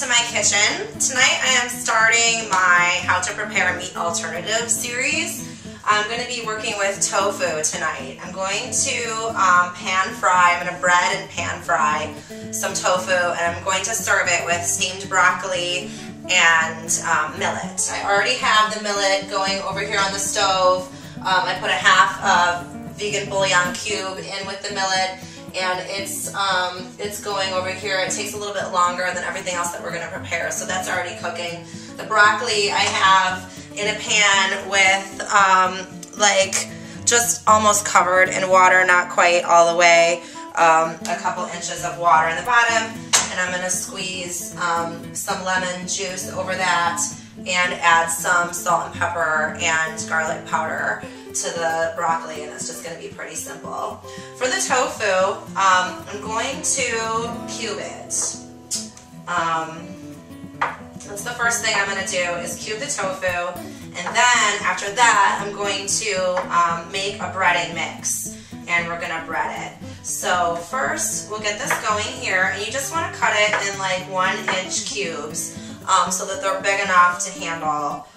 my kitchen. Tonight I am starting my How to Prepare Meat Alternative series. I'm going to be working with tofu tonight. I'm going to pan fry, I'm going to bread and pan fry some tofu, and I'm going to serve it with steamed broccoli and millet. I already have the millet going over here on the stove. I put a half of vegan bouillon cube in with the millet, and it's going over here. It takes a little bit longer than everything else that we're going to prepare, so that's already cooking. The broccoli I have in a pan with like just almost covered in water, not quite all the way, a couple inches of water in the bottom, and I'm going to squeeze some lemon juice over that and add some salt and pepper and garlic powder to the broccoli, and it's just going to be pretty simple. For the tofu, I'm going to cube it. That's the first thing I'm going to do, is cube the tofu, and then after that I'm going to make a breading mix, and we're going to bread it. So first we'll get this going here, and you just want to cut it in like 1-inch cubes so that they're big enough to handle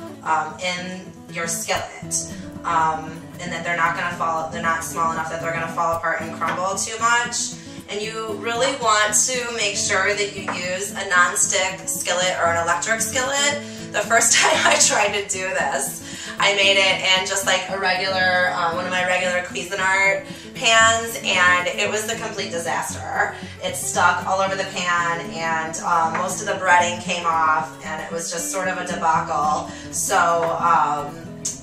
in your skillet. And that they're not going to fall, they're not small enough that they're going to fall apart and crumble too much. And you really want to make sure that you use a non-stick skillet or an electric skillet. The first time I tried to do this, I made it in just like a regular, one of my regular Cuisinart pans, and it was a complete disaster. It stuck all over the pan, and most of the breading came off, and it was just sort of a debacle. So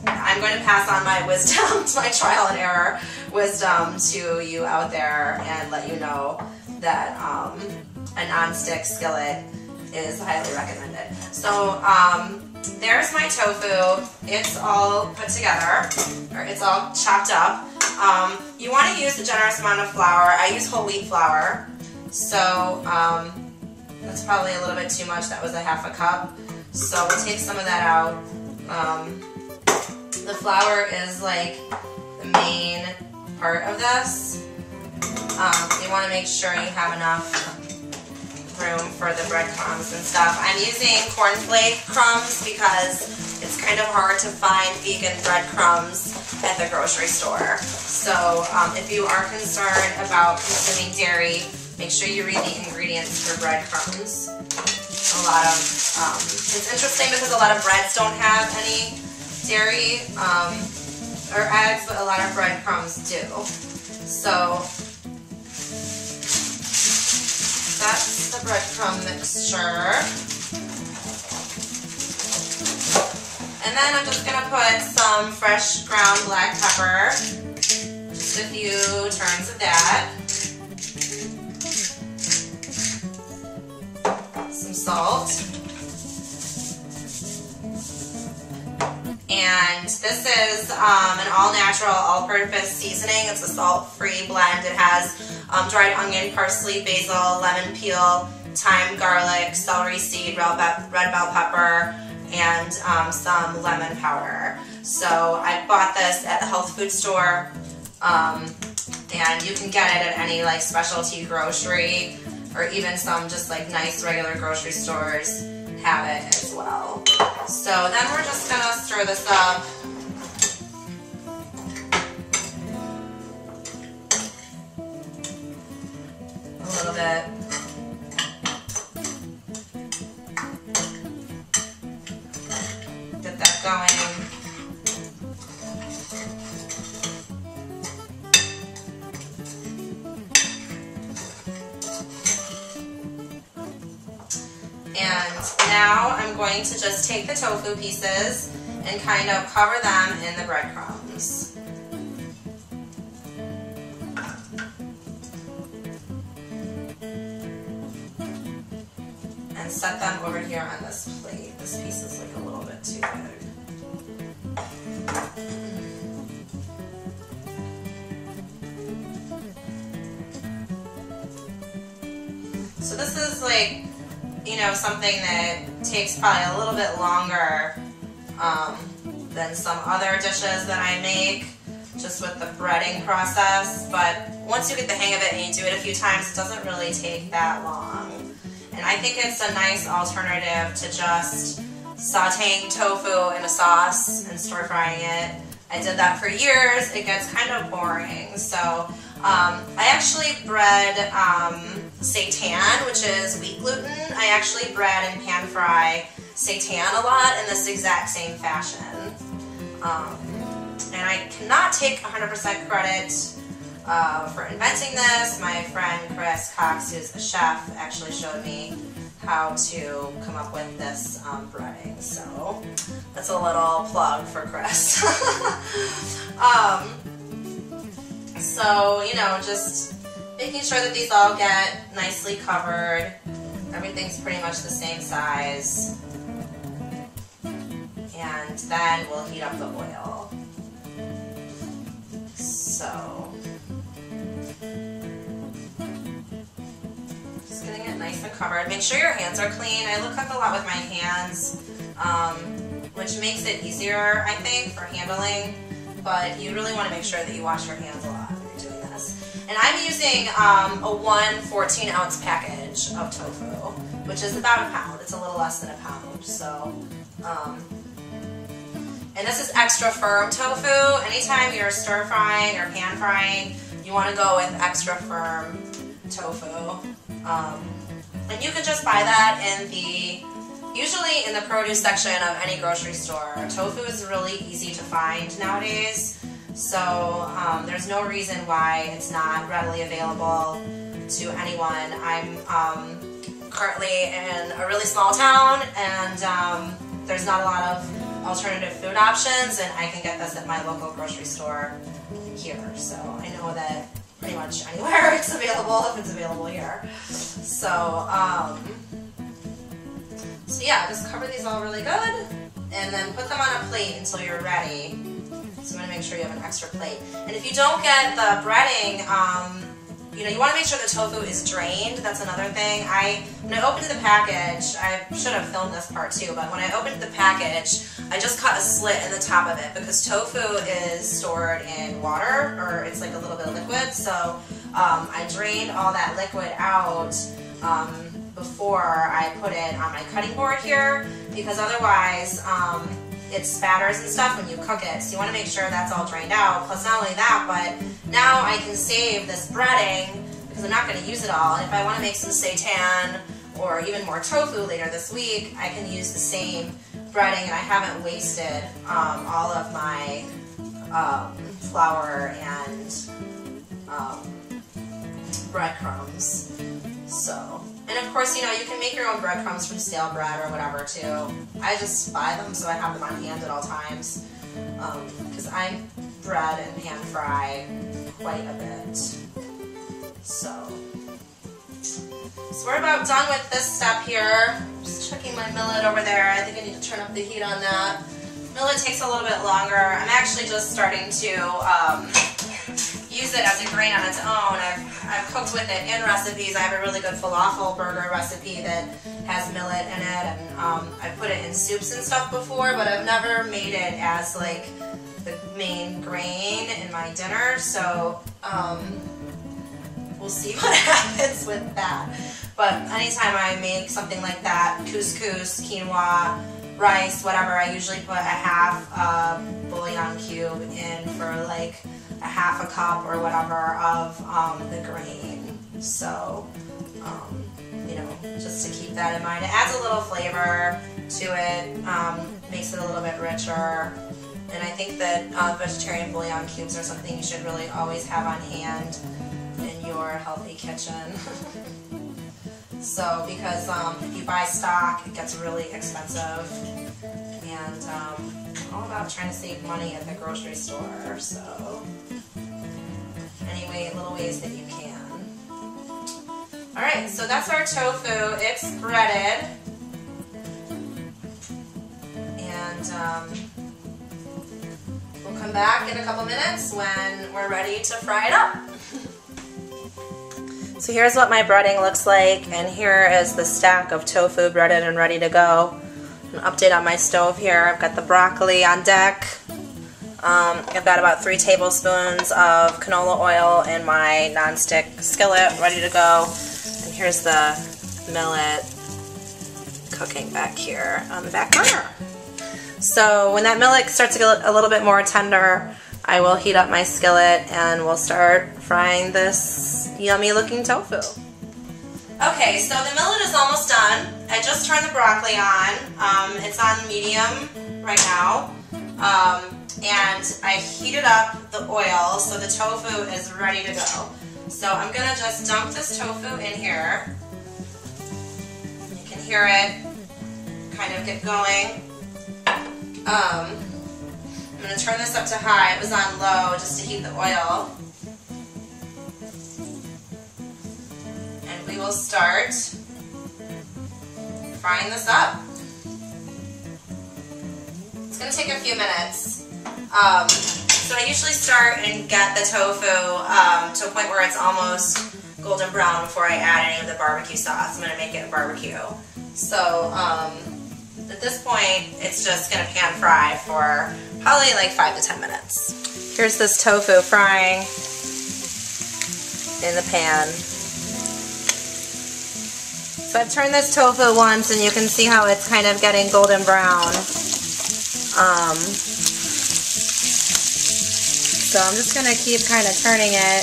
I'm going to pass on my wisdom, my trial and error wisdom to you out there, and let you know that a non-stick skillet is highly recommended. So there's my tofu. It's all put together, or it's all chopped up. You want to use a generous amount of flour. I use whole wheat flour, so that's probably a little bit too much. That was a half a cup. So we'll take some of that out. The flour is like the main part of this. You want to make sure you have enough room for the breadcrumbs and stuff. I'm using cornflake crumbs because it's kind of hard to find vegan breadcrumbs at the grocery store. So if you are concerned about consuming dairy, make sure you read the ingredients for breadcrumbs. A lot of, it's interesting because a lot of breads don't have any dairy or eggs, but a lot of breadcrumbs do. So that's the breadcrumb mixture. And then I'm just going to put some fresh ground black pepper, just a few turns of that, some salt. And this is an all-natural, all-purpose seasoning. It's a salt-free blend. It has dried onion, parsley, basil, lemon peel, thyme, garlic, celery seed, red bell pepper, and some lemon powder. So I bought this at the health food store, and you can get it at any like specialty grocery, or even some just like nice regular grocery stores have it as well. So then we're just going to stir this up. A little bit. Get that going. And now I'm going to just take the tofu pieces and kind of cover them in the breadcrumbs. And set them over here on this plate. This piece is like a little bit too big. So this is like, you know, something that takes probably a little bit longer than some other dishes that I make, just with the breading process. But once you get the hang of it and you do it a few times, it doesn't really take that long. And I think it's a nice alternative to just sauteing tofu in a sauce and stir frying it. I did that for years. It gets kind of boring. So I actually bread seitan, which is wheat gluten. I actually bread and pan fry seitan a lot in this exact same fashion. And I cannot take 100% credit for inventing this. My friend Chris Cox, who's a chef, actually showed me how to come up with this breading. So that's a little plug for Chris. So, you know, just making sure that these all get nicely covered. Everything's pretty much the same size. And then we'll heat up the oil. So, just getting it nice and covered. Make sure your hands are clean. I cook a lot with my hands, which makes it easier, I think, for handling. But you really want to make sure that you wash your hands a lot when you're doing this. And I'm using a 1 14-ounce package of tofu, which is about a pound. It's a little less than a pound. So, and this is extra firm tofu. Anytime you're stir frying or pan frying, you want to go with extra firm tofu. And you can just buy that usually in the produce section of any grocery store. Tofu is really easy to find nowadays, so there's no reason why it's not readily available to anyone. I'm currently in a really small town, and there's not a lot of alternative food options, and I can get this at my local grocery store here. So I know that pretty much anywhere it's available if it's available here. So, so yeah, just cover these all really good, and then put them on a plate until you're ready. So I'm going to make sure you have an extra plate. And if you don't get the breading, you know, you want to make sure the tofu is drained. That's another thing. When I opened the package, I should have filmed this part too, but when I opened the package, I just cut a slit in the top of it because tofu is stored in water, or it's like a little bit of liquid. So I drained all that liquid out before I put it on my cutting board here, because otherwise it spatters and stuff when you cook it. So you want to make sure that's all drained out. Plus not only that, but now I can save this breading because I'm not going to use it all. And if I want to make some seitan or even more tofu later this week, I can use the same breading, and I haven't wasted all of my flour and breadcrumbs. So, and of course, you know, you can make your own breadcrumbs from stale bread or whatever too. I just buy them so I have them on hand at all times, because I bread and pan fry quite a bit. So we're about done with this step here. Just checking my millet over there. I think I need to turn up the heat on that. Millet takes a little bit longer. I'm actually just starting to use it as a grain on its own. I've cooked with it in recipes. I have a really good falafel burger recipe that has millet in it, and I've put it in soups and stuff before, but I've never made it as like the main grain in my dinner, so we'll see what happens with that. But anytime I make something like that, couscous, quinoa, rice, whatever, I usually put a half bouillon cube in for like a half a cup or whatever of the grain. So, you know, just to keep that in mind. It adds a little flavor to it, makes it a little bit richer. And I think that vegetarian bouillon cubes are something you should really always have on hand in your healthy kitchen. So, because if you buy stock, it gets really expensive, and I'm all about trying to save money at the grocery store, so anyway, little ways that you can. Alright, so that's our tofu. It's breaded, and we'll come back in a couple minutes when we're ready to fry it up. So here's what my breading looks like, and here is the stack of tofu breaded and ready to go. An update on my stove here. I've got the broccoli on deck. I've got about 3 tablespoons of canola oil in my nonstick skillet ready to go. And here's the millet cooking back here on the back burner. So when that millet starts to get a little bit more tender, I will heat up my skillet and we'll start frying this yummy looking tofu. Okay, so the millet is almost done. I just turned the broccoli on. It's on medium right now. And I heated up the oil so the tofu is ready to go. So I'm going to just dump this tofu in here. You can hear it kind of get going. I'm going to turn this up to high. It was on low just to heat the oil. And we will start frying this up. It's going to take a few minutes. So I usually start and get the tofu to a point where it's almost golden brown before I add any of the barbecue sauce. I'm going to make it barbecue. So at this point, it's just going to pan fry for probably like 5 to 10 minutes. Here's this tofu frying in the pan. So I've turned this tofu once and you can see how it's kind of getting golden brown. So I'm just going to keep kind of turning it.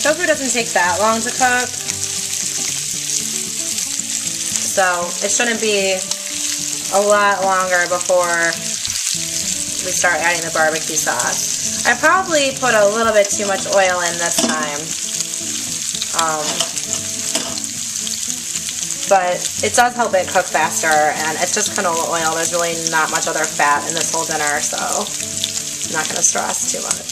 Tofu doesn't take that long to cook. So it shouldn't be a lot longer before we start adding the barbecue sauce. I probably put a little bit too much oil in this time. But it does help it cook faster, and it's just canola oil. There's really not much other fat in this whole dinner, so I'm not going to stress too much.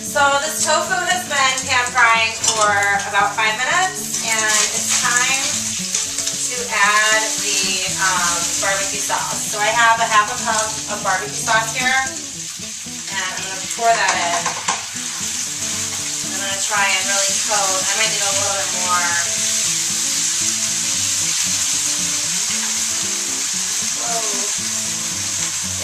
So this tofu has been pan frying for about 5 minutes, and it's time to add the barbecue sauce. So I have a half a cup of barbecue sauce here, and I'm going to pour that in. I'm going to try and really coat. I might need a little bit more.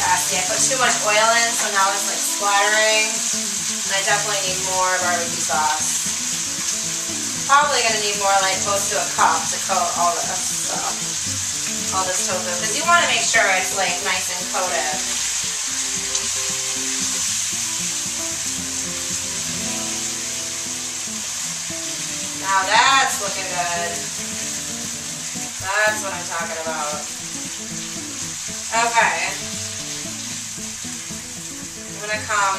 Yeah, see, I put too much oil in, so now it's like splattering. And I definitely need more barbecue sauce. Probably going to need more, like close to a cup to coat all this tofu. Because you want to make sure it's like nice and coated. Now that's looking good. That's what I'm talking about. Okay. I'm going to come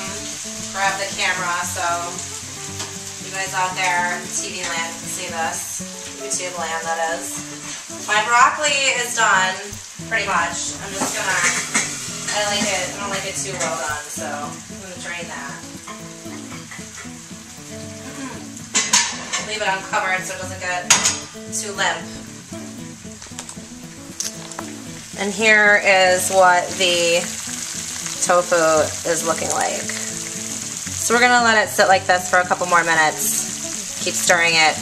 grab the camera so you guys out there in TV land can see this. YouTube land, that is. My broccoli is done, pretty much. I'm just going to, I don't like it too well done, so I'm going to drain that. Leave it uncovered so it doesn't get too limp. And here is what the tofu is looking like. So we're going to let it sit like this for a couple more minutes. Keep stirring it,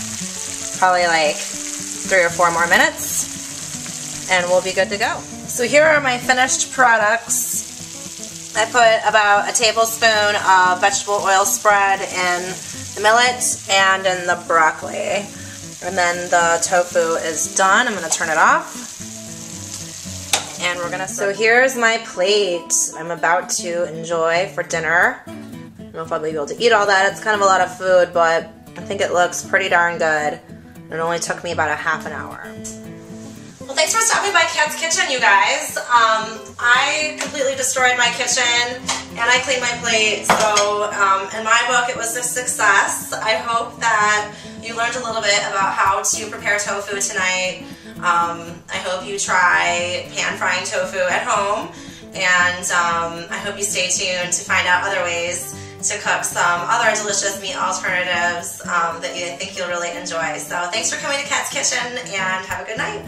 probably like 3 or 4 more minutes, and we'll be good to go. So here are my finished products. I put about a tablespoon of vegetable oil spread in the millet and in the broccoli. And then the tofu is done. I'm going to turn it off. And we're gonna. So here's my plate. I'm about to enjoy for dinner. I don't know if I'll be able to eat all that. It's kind of a lot of food, but I think it looks pretty darn good. It only took me about a half an hour. Well, thanks for stopping by Kat's Kitchen, you guys. I completely destroyed my kitchen and I cleaned my plate. So in my book, it was a success. I hope that you learned a little bit about how to prepare tofu tonight. I hope you try pan frying tofu at home, and I hope you stay tuned to find out other ways to cook some other delicious meat alternatives that you think you'll really enjoy. So thanks for coming to Kat's Kitchen, and have a good night.